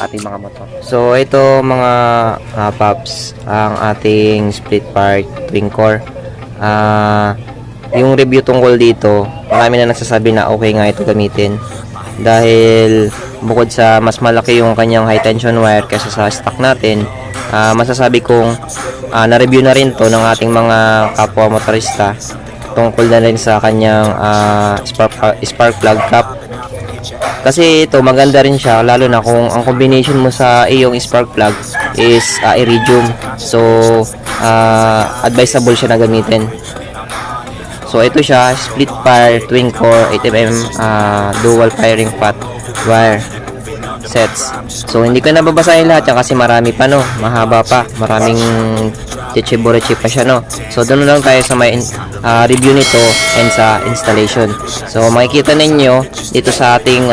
sa ating mga motor. So ito mga paps, ang ating split part twin core. Yung review tungkol dito, marami na nagsasabi na okay nga ito gamitin dahil bukod sa mas malaki yung kanyang high tension wire kaysa sa stock natin, masasabi kong na-review na rin to ng ating mga kapwa motorista tungkol na rin sa kanyang spark plug cap. Kasi ito maganda rin siya, lalo na kung ang combination mo sa iyong spark plug is iridium. So advisable siya na gamitin. So ito siya, split fire twin core 8mm dual firing path wire sets. So hindi ko nababasahin lahat yan kasi marami pa, no, mahaba pa, maraming chichiborechi pa siya, no. So doon lang tayo sa may review nito and sa installation. So makikita ninyo dito sa ating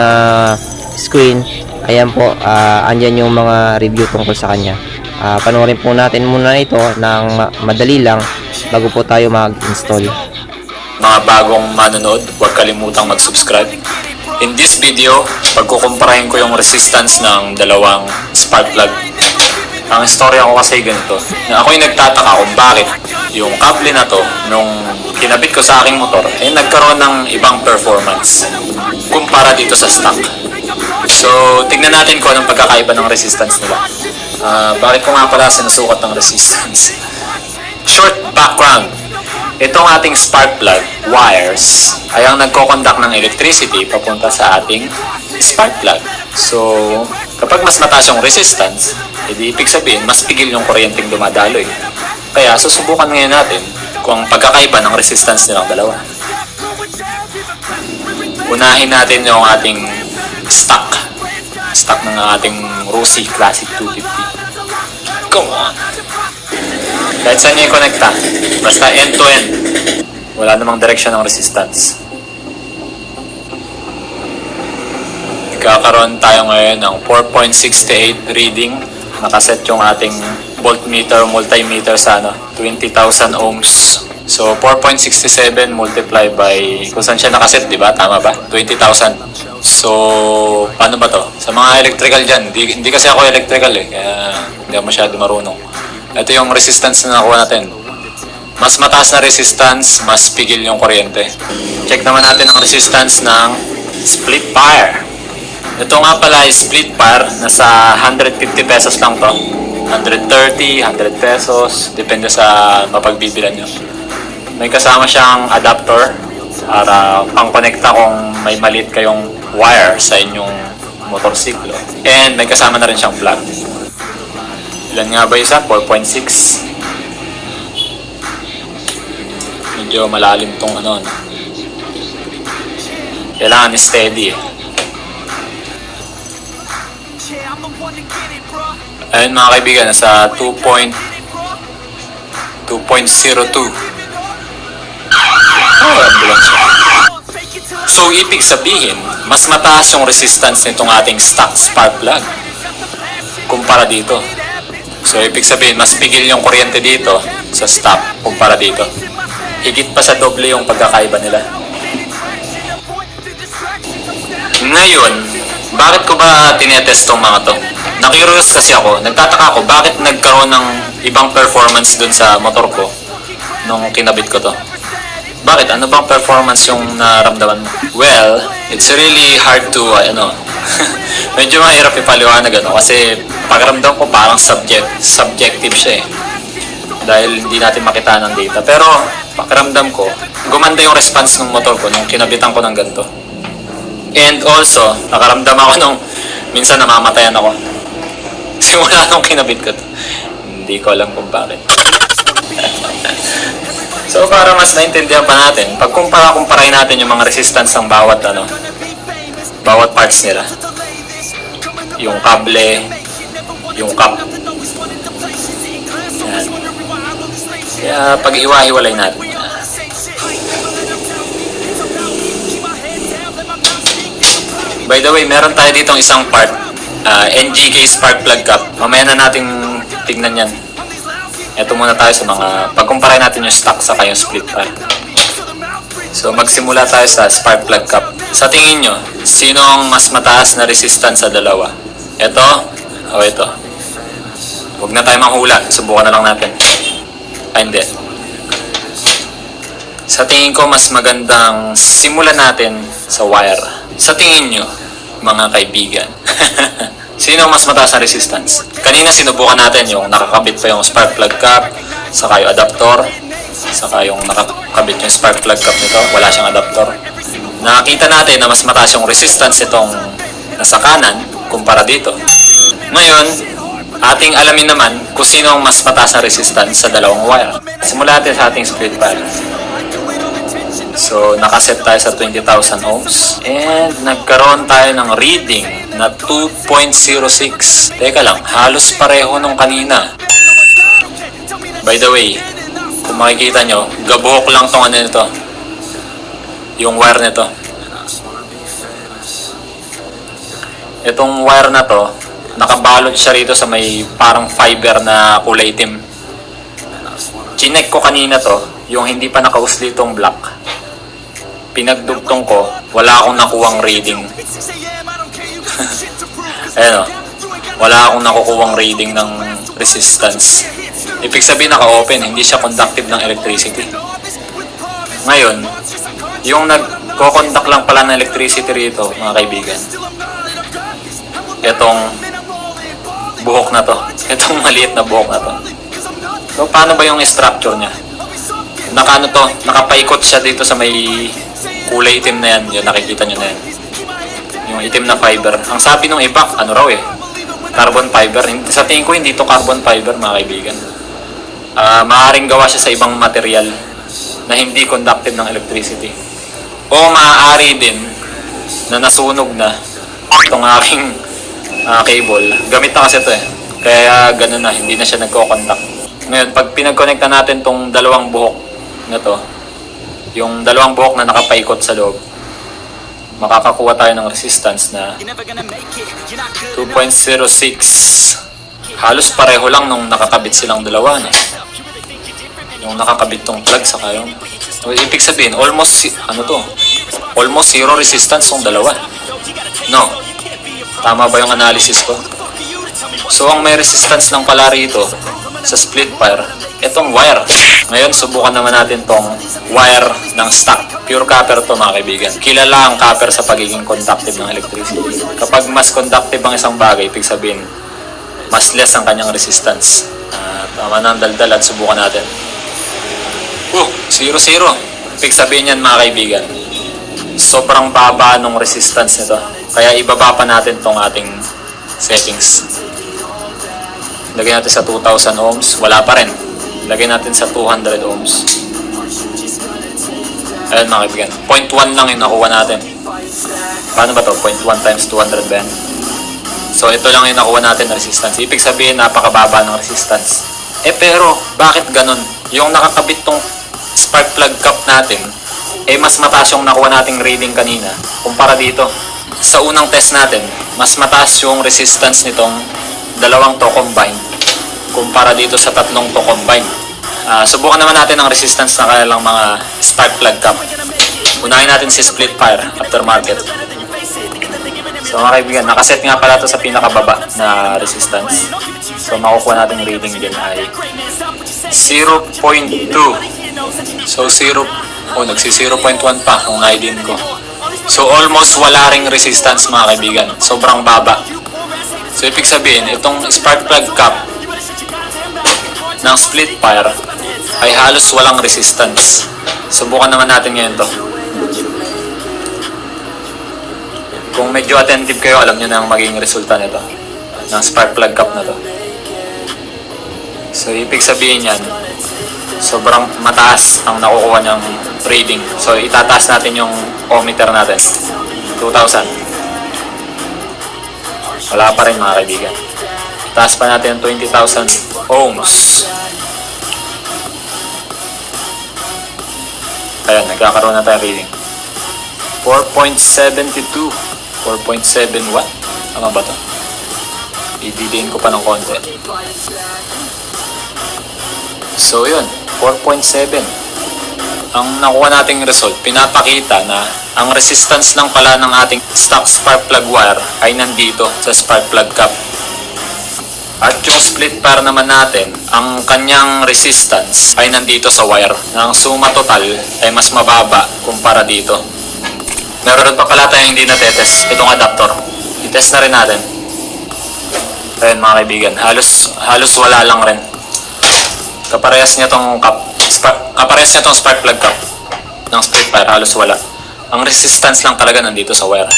screen, ayan po, andyan yung mga review tungkol sa kanya. Panoorin po natin muna ito ng madali lang bago po tayo mag-install. Mga bagong manonood, huwag kalimutang mag-subscribe. In this video, pagkukumparahin ko yung resistance ng dalawang spark plug. Ang istorya ko kasi ganito, na ako'y nagtataka kung bakit yung kable na to, nung kinabit ko sa aking motor, ay nagkaroon ng ibang performance kumpara dito sa stock. So, tignan natin kung anong pagkakaiba ng resistance nila. Bakit ko nga pala sinusukat ng resistance? Short background. Itong ating spark plug wires ay ang nagko-conduct ng electricity papunta sa ating spark plug. So, kapag mas mataas yung resistance, edi ibig sabihin, mas pigil yung kuryenteng dumadaloy. Kaya, susubukan ngayon natin kung pagkakaiba ng resistance nilang dalawa. Unahin natin yung ating stock. Stock ng ating Rossi Classic 250. Come on! Kahit saan niya i-connecta, basta end-to-end, wala namang direksyon ng resistance. Kakaroon tayo ngayon ng 4.68 reading. Nakaset yung ating voltmeter, multimeter sa 20,000 ohms. So 4.67 multiply by, kung saan siya nakaset, di ba? Tama ba? 20,000. So, paano ba to? Sa mga electrical dyan, hindi kasi ako electrical kaya hindi ako masyado marunong. Ito yung resistance na nakuha natin. Mas mataas na resistance, mas pigil yung kuryente. Check naman natin ang resistance ng split fire. Ito nga pala ay split fire. Nasa 150 pesos lang to. 130, 100 pesos. Depende sa mapagbibilan nyo. May kasama siyang adapter para pang-connecta kung may maliit kayong wire sa inyong motorsiklo. And may kasama na rin siyang plug. Ilan nga ba isa? 4.6. Medyo malalim tong Kailangan steady Ayun mga kaibigan, nasa 2.02. So ibig sabihin, mas mataas yung resistance nitong ating stock spark plug kumpara dito. So, ibig sabihin, mas pigil yung kuryente dito sa stock kumpara dito. Higit pa sa doble yung pagkakaiba nila. Ngayon, bakit ko ba tinetest tong mga to? Na-curious kasi ako, nagtataka ako, bakit nagkaroon ng ibang performance dun sa motor ko nung kinabit ko to? Bakit? Ano bang performance yung naramdaman mo? Well, it's really hard to, medyo mahirap ipaliwanag kasi pakiramdam ko parang subjective siya dahil hindi natin makita ng data. Pero pakiramdam ko, gumanda yung response ng motor ko nung kinabitan ko ng ganito. And also, nakaramdam ako nung minsan namamatayan ako. Simula nung kinabit ko to. Hindi ko alam kung bakit. So para mas naintindihan pa natin, pag kumparahin natin yung mga resistance ng bawat parts nila. Yung kable, yung cap. Yan. Kaya pag iwa-hiwalay natin. By the way, meron tayo ditong isang part, NGK spark plug cap. Mamaya na nating tignan yan. Ito muna tayo sa mga, pagkumpara natin yung stock sa yung split fire. So magsimula tayo sa spark plug cap. Sa tingin nyo, sino ang mas mataas na resistance sa dalawa? Ito, O ito. Huwag na tayo manghula. Subukan na lang natin. Ay, hindi. Sa tingin ko, mas magandang simulan natin sa wire. Sa tingin nyo, mga kaibigan. Sino ang mas mataas na resistance? Kanina sinubukan natin yung nakakabit pa yung spark plug cap, saka yung adaptor, saka yung nakakabit yung spark plug cap nito, wala siyang adaptor. Nakita natin na mas mataas yung resistance itong nasa kanan kumpara dito. Ngayon, ating alamin naman kung sino ang mas mataas na resistance sa dalawang wire. Simulan natin sa ating split wire. So, nakaset tayo sa 20,000 ohms. And nagkaroon tayo ng reading na 2.06. Teka lang, halos pareho nung kanina. By the way, kung makikita nyo, gabuhok lang tong ano nito. Yung wire nito. Itong wire na to, nakabalot siya rito sa may parang fiber na kulay itim. Chinek ko kanina to, yung hindi pa nakausli itong black. Pinagdugtong ko, wala akong nakuwang reading. Ayan o, wala akong nakukuwang reading ng resistance. Ibig sabihin naka-open, hindi siya conductive ng electricity. Ngayon, yung nagko-conduct lang pala ng electricity rito, mga kaibigan, itong buhok na to, itong maliit na buhok na to. So, paano ba yung structure niya? Nakaano to, nakapaikot siya dito sa may kulay itim na yan, yun, nakikita nyo na yan. Yung itim na fiber. Ang sabi nung iba, ano raw carbon fiber. Sa tingin ko, hindi to carbon fiber, mga kaibigan. Maaaring gawa siya sa ibang material na hindi conductive ng electricity. O maaari din na nasunog na itong aking cable. Gamit na kasi ito Kaya ganun na, hindi na siya nagko-conduct. Ngayon, pag pinag-connecta natin tong dalawang buhok na to, yung dalawang buhok na nakapaikot sa loob, makakakuha tayo ng resistance na 2.06. Halos pareho lang nung nakakabit silang dalawa, no? Yung nakakabit tong plug sa kayong. So, ibig sabihin, almost zero resistance tong dalawa. No? Tama ba yung analysis ko? So, ang may resistance lang pala rito sa split wire, itong wire. Ngayon, subukan naman natin tong wire ng stock. Pure copper to, mga kaibigan. Kilala ang copper sa pagiging conductive ng electricity. Kapag mas conductive ang isang bagay, ibig sabihin, mas less ang kanyang resistance. Tama na ang daldal at subukan natin. 0-0. Ibig sabihin yan, mga kaibigan, sobrang baba ng resistance nito. Kaya ibaba pa natin tong ating settings. Lagyan natin sa 2,000 ohms. Wala pa rin. Lagyan natin sa 200 ohms. Ayan, mga kaibigan. 0.1 lang yung nakuha natin. Paano ba to? 0.1 times 200 ba yan? So, ito lang yung nakuha natin na resistance. Ibig sabihin, napakababa ng resistance. Pero, bakit ganun? Yung nakakabit tong spark plug cap natin, mas mataas yung nakuha nating reading kanina kumpara dito. Sa unang test natin, mas mataas yung resistance nitong dalawang to combined kumpara dito sa tatlong to combined. Subukan naman natin ang resistance ng kanilang mga spark plug cap. Unahin natin si split wire aftermarket. So, mga kaibigan, nakaset nga pala ito sa pinakababa na resistance. So, makukuha natin reading din ay 0.2. So, nagsi 0.1 pa kung na-din ko. So, almost wala ring resistance, mga kaibigan. Sobrang baba. So, ibig sabihin, itong spark plug cap ng split wire ay halos walang resistance. Subukan naman natin ngayon to. Kung medyo attentive kayo, alam nyo na ang magiging resulta nito ng spark plug cap na to. So, ibig sabihin yan, sobrang mataas ang nakukuha niyang reading. So, itataas natin yung ohmmeter natin. 2,000. Wala pa rin, mga kaibigan. Itaas pa natin yung 20,000 ohms. Ayan, nagkakaroon na tayo reading. 4.72. 4.7 watt. Tama ba ito? Ididiin ko pa ng konti. So, yun. 4.7. Ang nakuha nating result, pinapakita na ang resistance lang pala ng ating stock spark plug wire ay nandito sa spark plug cap. At yung split pair naman natin, ang kanyang resistance ay nandito sa wire. Ang suma total ay mas mababa kumpara dito. Meron pa pala tayong hindi natetest. Itong adapter. I-test na rin natin. Ayan mga kaibigan, halos wala lang rin. Kaparehas niya tong spark plug cap ng split pair, halos wala. Ang resistance lang talaga nandito sa wire.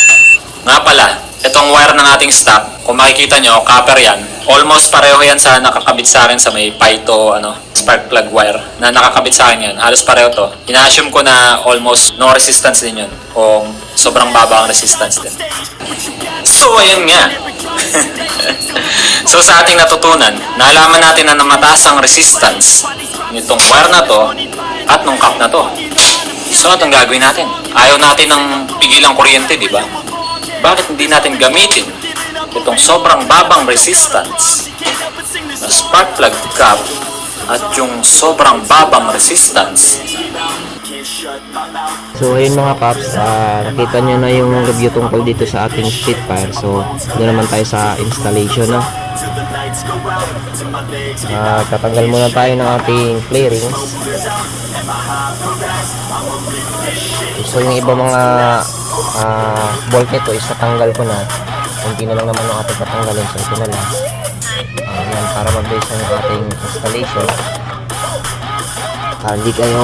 Nga pala, itong wire ng ating stock, kung makikita nyo, copper yan. Almost pareho yan sa nakakabit sa akin sa may Pyto spark plug wire na nakakabit sa akin yan. Halos pareho to. Ina-assume ko na almost no resistance din yun o sobrang baba ang resistance din. So, ayun nga. So, sa ating natutunan, nalaman natin na mataas ang resistance nitong wire na to at nung cap na to. So, itong gagawin natin. Ayaw natin ng pigilang kuryente, di ba? Bakit hindi natin gamitin itong sobrang babang resistance na spark plug cap at yung sobrang babang resistance? So ayun mga paps, nakita nyo na yung review tungkol dito sa ating split pair. So doon naman tayo sa installation na. Tatanggal muna tayo ng ating play rings. So yung iba mga bolt nito is natanggal ko na. Hindi na lang naman ang ating patanggalin. So ito na lang. Yan, para mag-base ng ating installation. Hindi kayo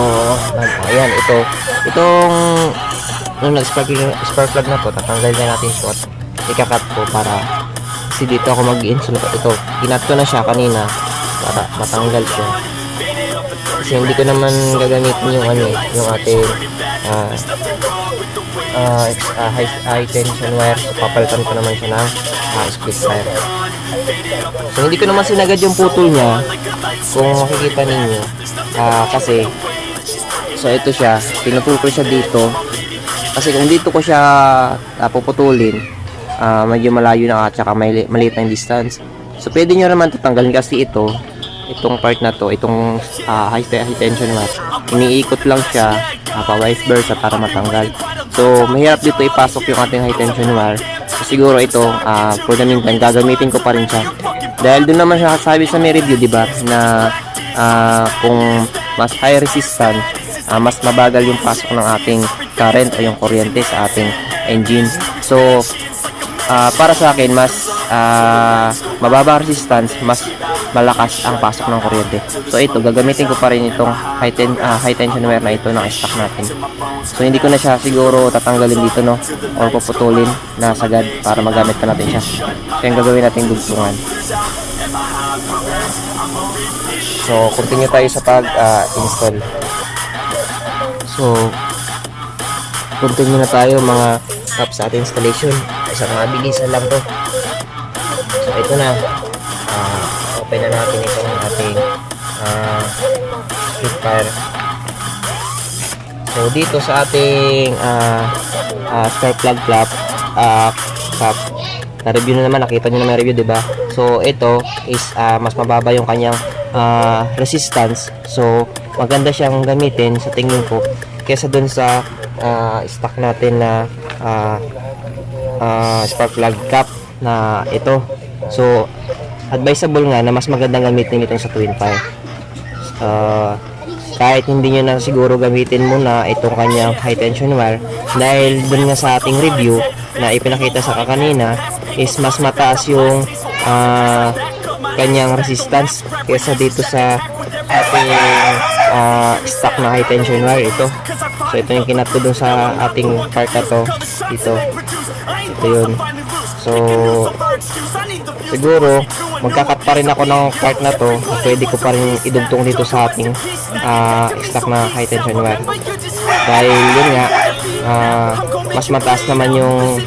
ayan, itong nung nag-spark plug na to, tatanggal na natin ito at ikakat ko para kasi dito ako mag-insulate. Ito, kinat ko na siya kanina para matanggal siya kasi hindi ko naman gagamitin yung yung ating high tension wire. So papalitan ko naman siya ng split wire. So hindi ko naman sinagad yung putol niya kung makikita ninyo. Kasi so ito siya, pinuputol siya dito kasi kung dito ko siya puputulin, medyo malayo na at saka maliit na yung distance. So pwede nyo naman tatanggalin kasi itong part na to, itong high tension wire, iniikot lang siya pa vice versa para matanggal. So mahirap dito ipasok yung ating high tension wire. So siguro ito for the meantime gagamitin ko pa rin siya dahil doon naman siya sabi sa may review, diba, na kung mas high resistance, mas mabagal yung pasok ng ating current o yung kuryente sa ating engine. So para sa akin mas mababa resistance, mas malakas ang pasok ng kuryente. So ito, gagamitin ko pa rin itong high tension wire na ito ng stock natin. So hindi ko na siya siguro tatanggalin dito or puputulin na sagad para magamit pa natin siya. So yung gagawin natin dugtungan. So continue tayo sa pag-install. So continue na tayo mga paps sa ating installation. Isang mabilisan lang to. So ito na, open na natin itong ating split pair. So dito sa ating spark plug cap, na-review na naman, nakita nyo na may review, diba? So ito is mas mababa yung kanyang resistance. So maganda siyang gamitin sa tingin ko kesa dun sa stock natin na spark plug cap na ito. So advisable nga na mas magandang gamitin itong sa twin pair. Kahit hindi nyo na siguro gamitin muna itong kanyang high tension wire dahil dun nga sa ating review na ipinakita sa kanina is mas mataas yung kanyang resistance kesa dito sa ating stock na high tension wire ito. So ito yung kinat ko dun sa ating part na to dito. Ito yun. So siguro magkakat pa rin ako ng part na to, pwede ko pa rin idugtong dito sa ating stock na high tension wire dahil yun nga mas mataas naman yung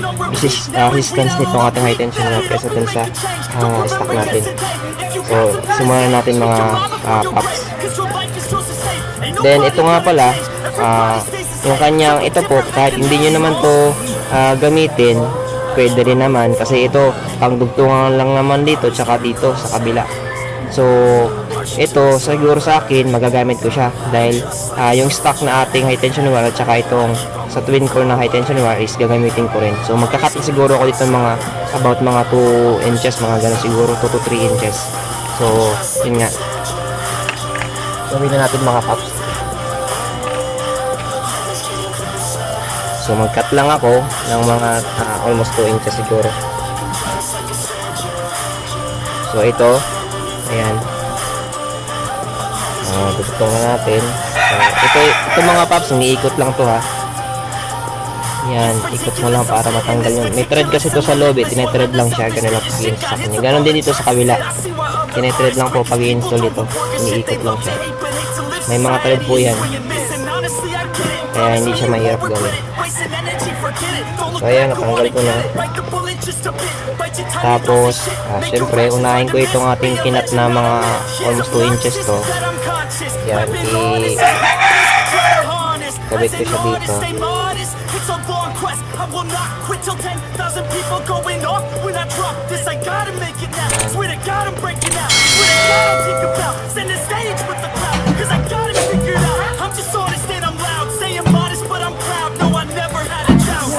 resistance nito ang ating high tension wire kaysa dun sa stock natin. So simulan natin mga paps. Then ito nga pala, yung kanyang ito po, kahit hindi nyo naman to gamitin, pwede rin naman kasi ito pang dugtungan lang naman dito tsaka dito sa kabila. So ito siguro sa akin magagamit ko siya dahil yung stock na ating high tension wire at saka itong sa twin core na high tension wire is gagamitin ko rin. So magkakat siguro ako dito mga about mga 2 inches, mga ganun siguro 2 to 3 inches. So yun nga, gawin na natin mga paps. So mag-cut lang ako ng mga almost 2 inches siguro. So ito, ayan. Dutong na natin. So ito mga paps, iniikot lang to ha. Yan, ikot mo lang para matanggal yun. May thread kasi ito sa loob eh, tinetread lang siya, ganun lang pag-i-install sa kanya. Ganon din dito sa kabila. Tinetread lang po pag i-install ito, iniikot lang siya. May mga thread po yan. Kaya hindi siya mahirap gawin. So ayan, natanggal ko na. Tapos, syempre, unahin ko itong ating kinat na mga almost 2 inches to. Yan, kabit ko siya dito. It's a long quest, I will not quit till 10,000 people going off. When I drop this, I gotta make it now. Swear to God, I'm breaking out. Swear to God, I'll think about center stage with the crowd. Cause I got it figured out. I'm just honest and I'm loud. Say I'm modest, but I'm proud. No, I never had a doubt.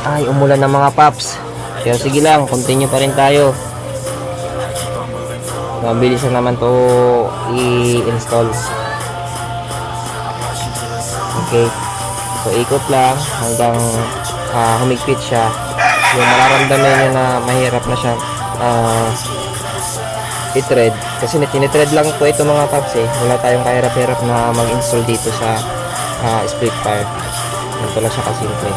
Ay, umulan ng mga paps. Pero sige lang, continue pa rin tayo. Mabilis na naman to i-install. Okay. So ikot lang hanggang humigpit siya. Yung mararamdaman nyo na mahirap na siya i-thread. Kasi tinitread lang po ito mga paps eh. Wala tayong kahirap-hirap na mag-install dito sa split fire. Ito lang siya kasimple.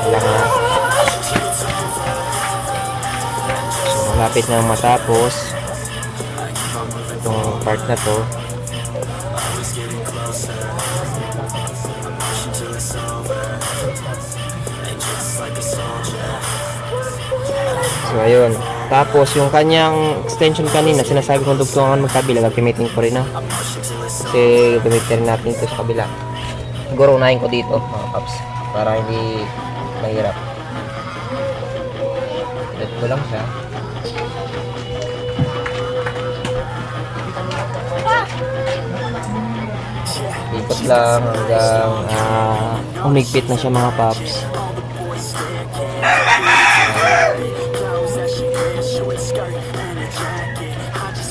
Wala na. Malapit na matapos itong part na to. So ayun, tapos yung kanyang extension kanina sinasabi kong dugtungan magkabila, gagamitin ko rin na kasi gagamitin natin ito sa kabila. Siguro unahin ko dito mga paps para hindi mahirap. Let ko lang siya. Ikot lang hanggang umigpit na siya mga paps.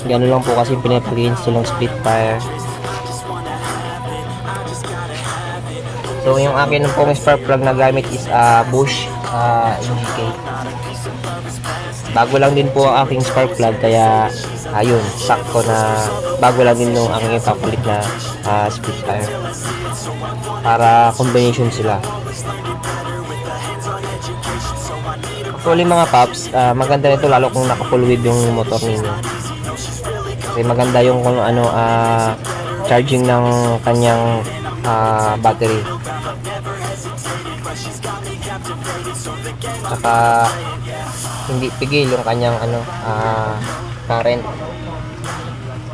Ganun lang po kasi pinapag-install ng split fire. So yung akin pong spark plug na gamit is Bosch NGK. Bago lang din po ang aking spark plug kaya ayun, sakto na bago lang din yung aking ipapalit na split fire para combination sila. Actually mga paps, maganda nito lalo kung naka-full wave yung motor ninyo. Kasi maganda yung kung ano charging ng kanyang battery. Saka hindi pigil yung kanyang current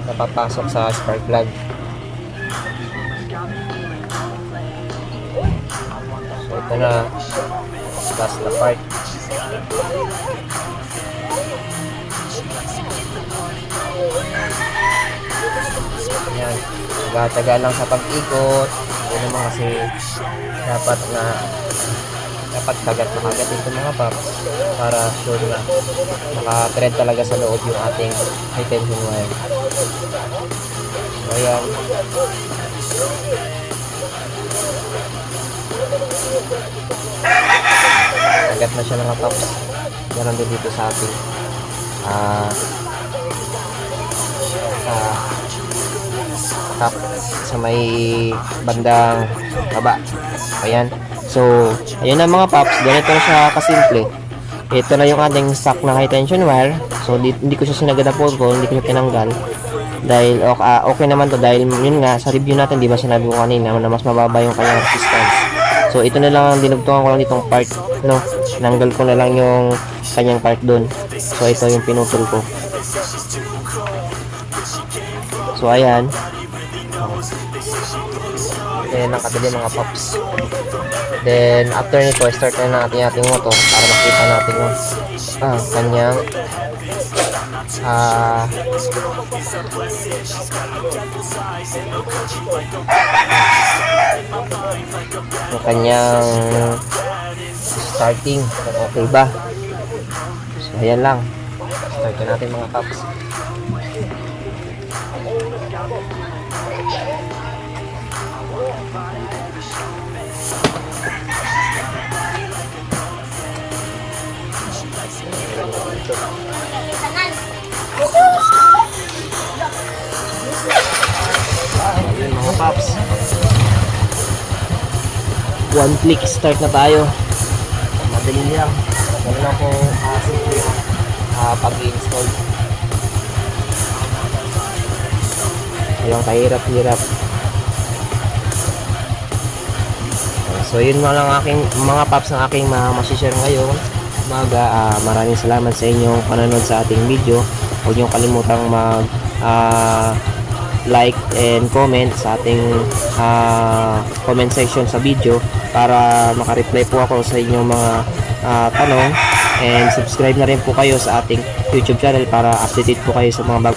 na papasok sa spark plug. So ito na last na part. Yan, taga-taga lang sa pag-ikot. Ito naman kasi dapat kagat na kagat ito mga paps para sure na naka-thread talaga sa loob yung ating high tension wire. So ayan, kagat na siya mga paps. Ganon din dito sa ating top sa may bandang baba. Ayan. So, ayun na mga paps, ganito na siya kasimple. Ito na yung ating stock na high tension wire. So, hindi ko siya sinagad na po, hindi ko siya tinanggal. Dahil okay naman to dahil yun nga sa review natin, di ba sinabi ko kanina na mas mababa yung kanyang resistance. So, ito na lang ang dinugtungan ko lang ditong part, no. Tinanggal ko na lang yung kanyang part doon. So, ito yung pinutol ko. So, ayan. Then, ang kadali mga paps. Then, after nito, start na natin ating motor para makita natin yung kanyang yung kanyang starting kung okay ba. So, ayan lang. Start na natin mga paps. Ayun mga paps, one click start na tayo. Madali lang, madali lang po simple pag-install. Walang kahirap-hirap. So yun lang aking mga paps ang aking masishare ngayon umaga. Maraming salamat sa inyong panonood sa ating video. Huwag niyong kalimutang mag like and comment sa ating comment section sa video para makareply po ako sa inyong mga tanong, and subscribe na rin po kayo sa ating YouTube channel para updated po kayo sa mga